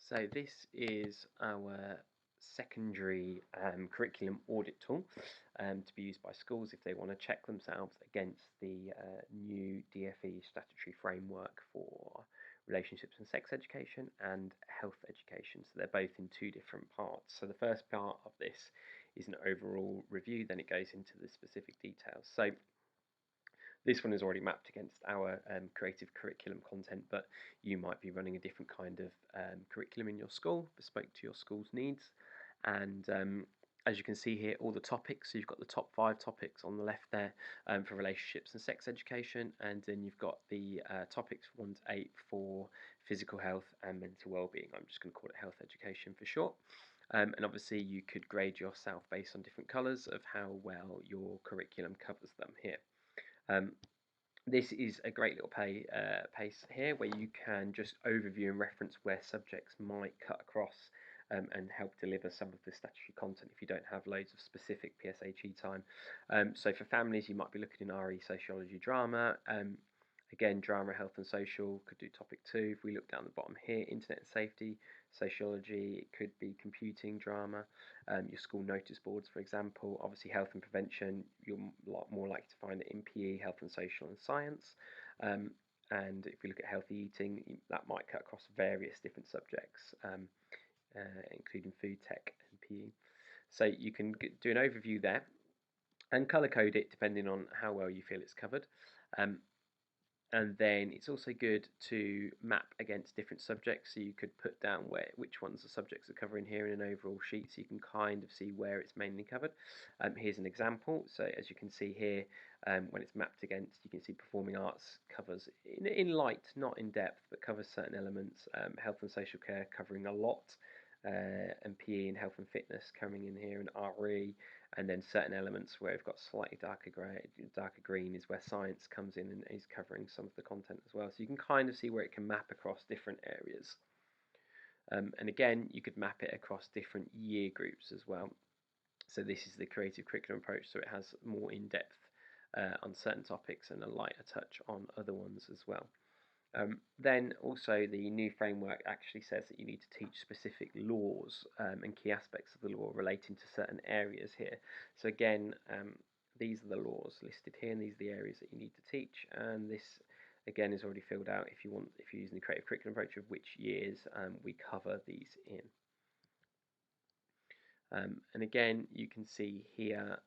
So this is our secondary curriculum audit tool to be used by schools if they want to check themselves against the new DfE statutory framework for relationships and sex education and health education. So they're both in two different parts. So the first part of this is an overall review, then it goes into the specific details. So this one is already mapped against our creative curriculum content, but you might be running a different kind of curriculum in your school, bespoke to your school's needs. And as you can see here, all the topics, so you've got the top 5 topics on the left there for relationships and sex education, and then you've got the topics 1 to 8 for physical health and mental well-being. I'm just going to call it health education for short. And obviously you could grade yourself based on different colours of how well your curriculum covers them here. This is a great little pace here where you can just overview and reference where subjects might cut across and help deliver some of the statutory content if you don't have loads of specific PSHE time. So for families, you might be looking in RE sociology drama. Again, drama, health and social could do topic 2. If we look down the bottom here, internet and safety, sociology, it could be computing drama, your school notice boards, for example. Obviously, health and prevention, you're more likely to find it in PE, health and social and science. And if we look at healthy eating, that might cut across various different subjects, including food tech and PE. So you can do an overview there and colour code it depending on how well you feel it's covered. And then it's also good to map against different subjects, so you could put down which ones the subjects are covering here in an overall sheet, so you can kind of see where it's mainly covered. Here's an example. So as you can see here, when it's mapped against, you can see performing arts covers in light, not in depth, but covers certain elements. Health and social care covering a lot. And PE and health and fitness coming in here, and RE, and then certain elements where we've got slightly darker green is where science comes in and is covering some of the content as well. So you can kind of see where it can map across different areas. And again, you could map it across different year groups as well. So this is the creative curriculum approach, so it has more in-depth on certain topics and a lighter touch on other ones as well. Then also the new framework actually says that you need to teach specific laws and key aspects of the law relating to certain areas here. So again, these are the laws listed here, and these are the areas that you need to teach. And this again is already filled out if you're using the creative curriculum approach of which years we cover these in. And again, you can see here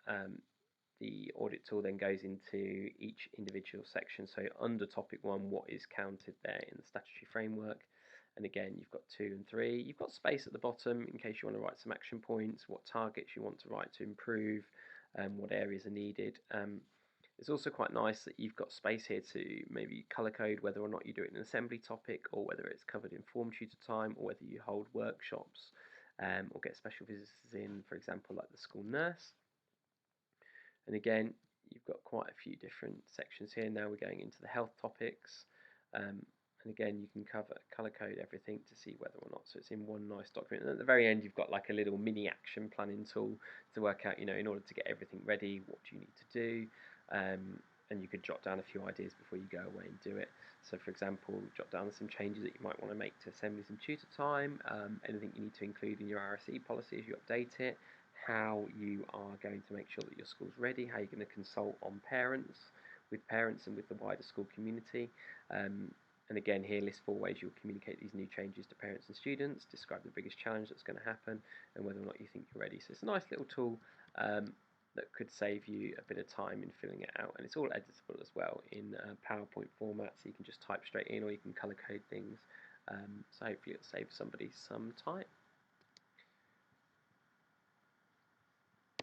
the audit tool then goes into each individual section. So under topic 1, what is counted there in the statutory framework? And again, you've got 2 and 3. You've got space at the bottom in case you want to write some action points, what targets you want to write to improve, what areas are needed. It's also quite nice that you've got space here to maybe colour code whether or not you do it in an assembly topic, or whether it's covered in form tutor time, or whether you hold workshops or get special visitors in, for example, like the school nurse. And again, you've got quite a few different sections here. Now we're going into the health topics. And again, you can colour code everything to see whether or not. So it's in one nice document. And at the very end, you've got like a little mini action planning tool to work out, in order to get everything ready, what do you need to do? And you could jot down a few ideas before you go away and do it. So for example, jot down some changes that you might want to make to assemblies and tutor time, anything you need to include in your RSE policy as you update it, how you are going to make sure that your school's ready, how you're going to consult on with parents and with the wider school community. And again, here list 4 ways you'll communicate these new changes to parents and students, describe the biggest challenge that's going to happen, and whether or not you think you're ready. So it's a nice little tool that could save you a bit of time in filling it out, and it's all editable as well in PowerPoint format, so you can just type straight in, or you can colour code things. So hopefully it'll save somebody some time.